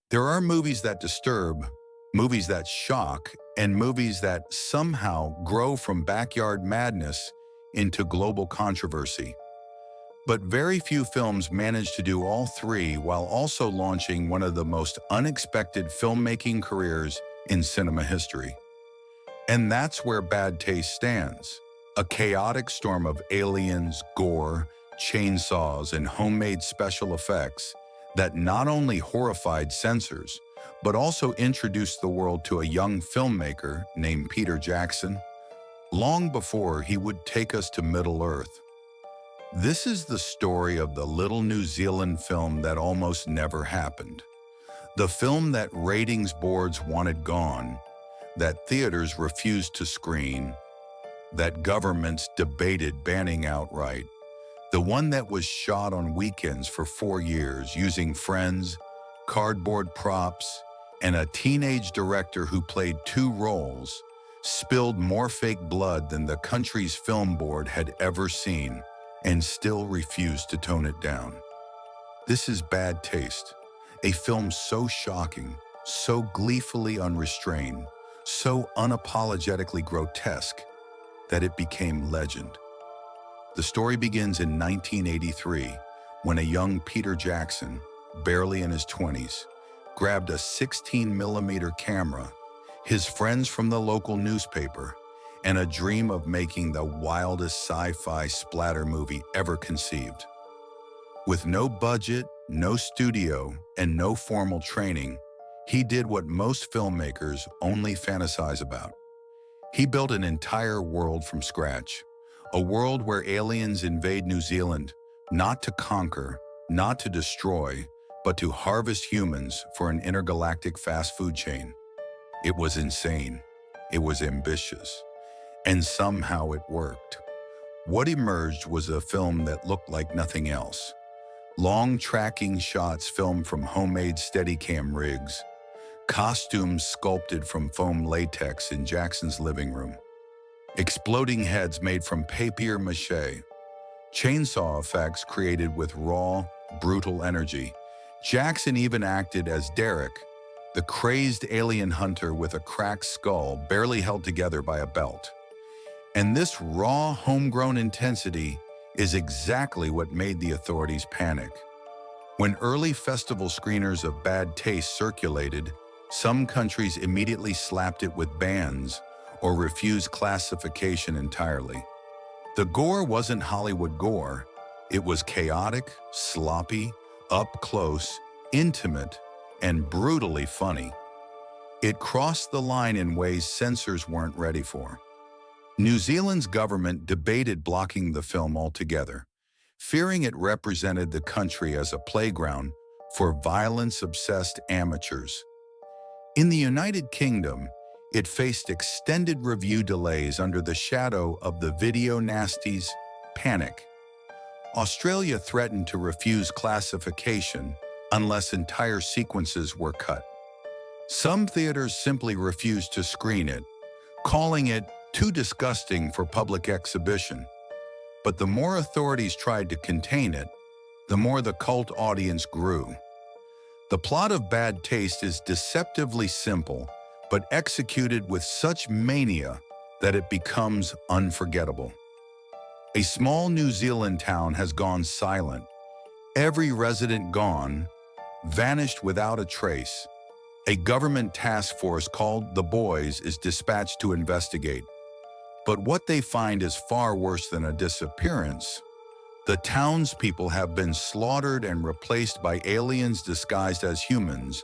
There are movies that disturb, movies that shock, and movies that somehow grow from backyard madness into global controversy. But very few films manage to do all three while also launching one of the most unexpected filmmaking careers in cinema history. And that's where Bad Taste stands. A chaotic storm of aliens, gore, chainsaws, and homemade special effects that not only horrified censors, but also introduced the world to a young filmmaker named Peter Jackson, long before he would take us to Middle-earth. This is the story of the little New Zealand film that almost never happened. The film that ratings boards wanted gone, that theaters refused to screen, that governments debated banning outright. The one that was shot on weekends for 4 years using friends, cardboard props, and a teenage director who played 2 roles, spilled more fake blood than the country's film board had ever seen and still refused to tone it down. This is Bad Taste, a film so shocking, so gleefully unrestrained, so unapologetically grotesque that it became legend. The story begins in 1983 when a young Peter Jackson, barely in his 20s, grabbed a 16mm camera, his friends from the local newspaper, and a dream of making the wildest sci-fi splatter movie ever conceived. With no budget, no studio, and no formal training, he did what most filmmakers only fantasize about. He built an entire world from scratch, a world where aliens invade New Zealand, not to conquer, not to destroy, but to harvest humans for an intergalactic fast food chain. It was insane. It was ambitious. And somehow it worked. What emerged was a film that looked like nothing else. Long tracking shots filmed from homemade Steadicam rigs, costumes sculpted from foam latex in Jackson's living room, exploding heads made from papier-mâché, chainsaw effects created with raw, brutal energy. Jackson even acted as Derek, the crazed alien hunter with a cracked skull barely held together by a belt. And this raw, homegrown intensity is exactly what made the authorities panic. When early festival screeners of Bad Taste circulated, some countries immediately slapped it with bans or refused classification entirely. The gore wasn't Hollywood gore. It was chaotic, sloppy, up close, intimate, and brutally funny. It crossed the line in ways censors weren't ready for. New Zealand's government debated blocking the film altogether, fearing it represented the country as a playground for violence-obsessed amateurs. In the United Kingdom, it faced extended review delays under the shadow of the video nasties' panic. Australia threatened to refuse classification unless entire sequences were cut. Some theaters simply refused to screen it, calling it too disgusting for public exhibition. But the more authorities tried to contain it, the more the cult audience grew. The plot of Bad Taste is deceptively simple, but executed with such mania that it becomes unforgettable. A small New Zealand town has gone silent, every resident gone, vanished without a trace. A government task force called the Boys is dispatched to investigate. But what they find is far worse than a disappearance. The townspeople have been slaughtered and replaced by aliens disguised as humans.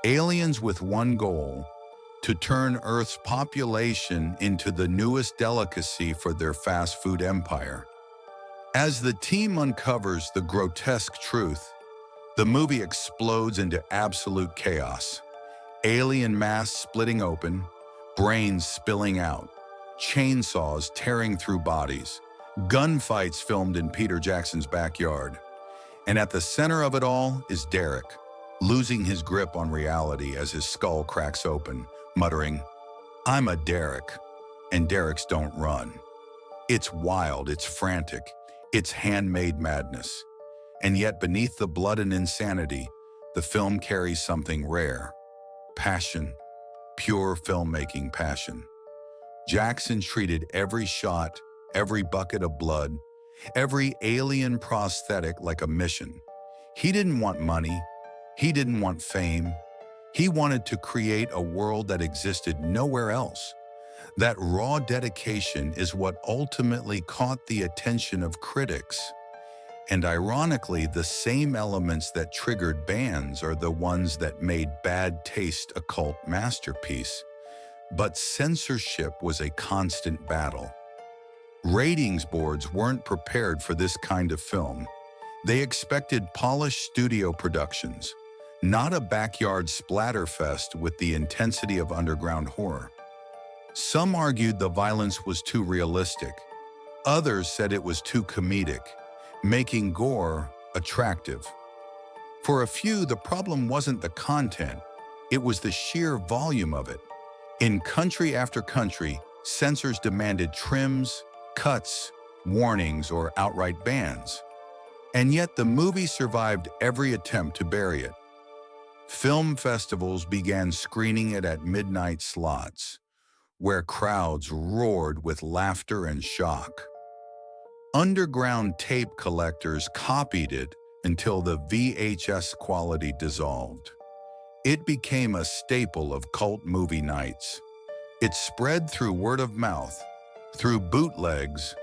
Aliens with one goal: to turn Earth's population into the newest delicacy for their fast food empire. As the team uncovers the grotesque truth, the movie explodes into absolute chaos. Alien masks splitting open, brains spilling out, chainsaws tearing through bodies, gunfights filmed in Peter Jackson's backyard. And at the center of it all is Derek, losing his grip on reality as his skull cracks open, muttering, "I'm a Derek," and Derek's don't run. It's wild, it's frantic, it's handmade madness. And yet beneath the blood and insanity, the film carries something rare: passion, pure filmmaking passion. Jackson treated every shot, every bucket of blood, every alien prosthetic like a mission. He didn't want money. He didn't want fame. He wanted to create a world that existed nowhere else. That raw dedication is what ultimately caught the attention of critics. And ironically, the same elements that triggered bans are the ones that made Bad Taste a cult masterpiece. But censorship was a constant battle. Ratings boards weren't prepared for this kind of film. They expected polished studio productions, not a backyard splatterfest with the intensity of underground horror. Some argued the violence was too realistic. Others said it was too comedic, making gore attractive. For a few, the problem wasn't the content, it was the sheer volume of it. In country after country, censors demanded trims, cuts, warnings, or outright bans. And yet the movie survived every attempt to bury it. Film festivals began screening it at midnight slots, where crowds roared with laughter and shock. Underground tape collectors copied it until the VHS quality dissolved. It became a staple of cult movie nights. It spread through word of mouth, through bootlegs,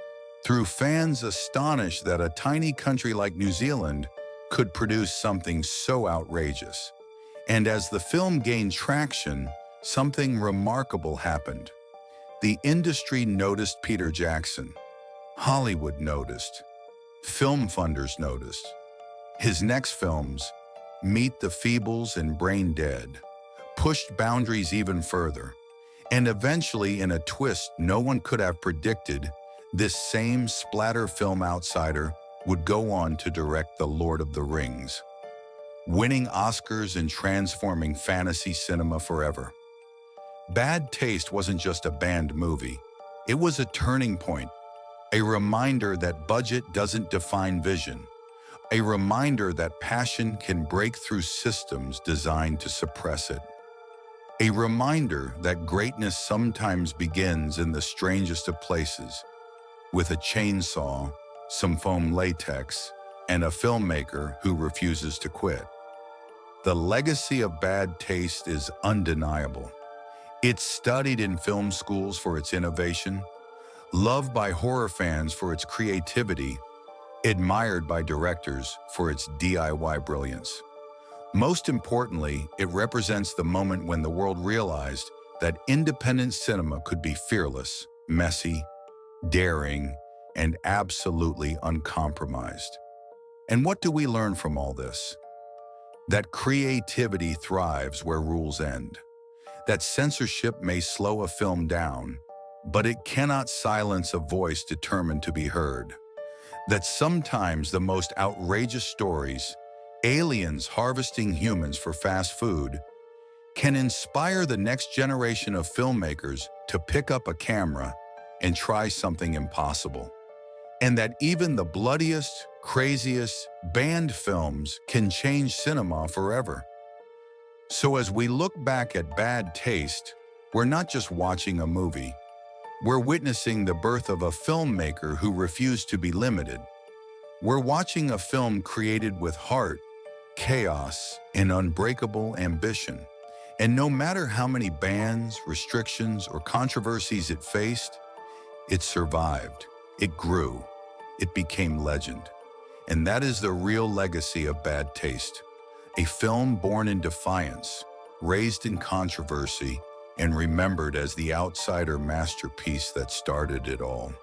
through fans astonished that a tiny country like New Zealand could produce something so outrageous. And as the film gained traction, something remarkable happened. The industry noticed Peter Jackson. Hollywood noticed. Film funders noticed. His next films, Meet the Feebles and Brain Dead, pushed boundaries even further. And eventually, in a twist no one could have predicted, this same splatter film outsider would go on to direct The Lord of the Rings, winning Oscars and transforming fantasy cinema forever. Bad Taste wasn't just a banned movie. It was a turning point, a reminder that budget doesn't define vision, a reminder that passion can break through systems designed to suppress it, a reminder that greatness sometimes begins in the strangest of places, with a chainsaw, some foam latex, and a filmmaker who refuses to quit. The legacy of Bad Taste is undeniable. It's studied in film schools for its innovation, loved by horror fans for its creativity, admired by directors for its DIY brilliance. Most importantly, it represents the moment when the world realized that independent cinema could be fearless, messy, daring, and absolutely uncompromised. And what do we learn from all this? That creativity thrives where rules end. That censorship may slow a film down, but it cannot silence a voice determined to be heard. That sometimes the most outrageous stories, aliens harvesting humans for fast food, can inspire the next generation of filmmakers to pick up a camera and try something impossible. And that even the bloodiest, craziest, banned films can change cinema forever. So as we look back at Bad Taste, we're not just watching a movie. We're witnessing the birth of a filmmaker who refused to be limited. We're watching a film created with heart, chaos, and unbreakable ambition. And no matter how many bans, restrictions, or controversies it faced, it survived, it grew, it became legend. And that is the real legacy of Bad Taste. A film born in defiance, raised in controversy, and remembered as the outsider masterpiece that started it all.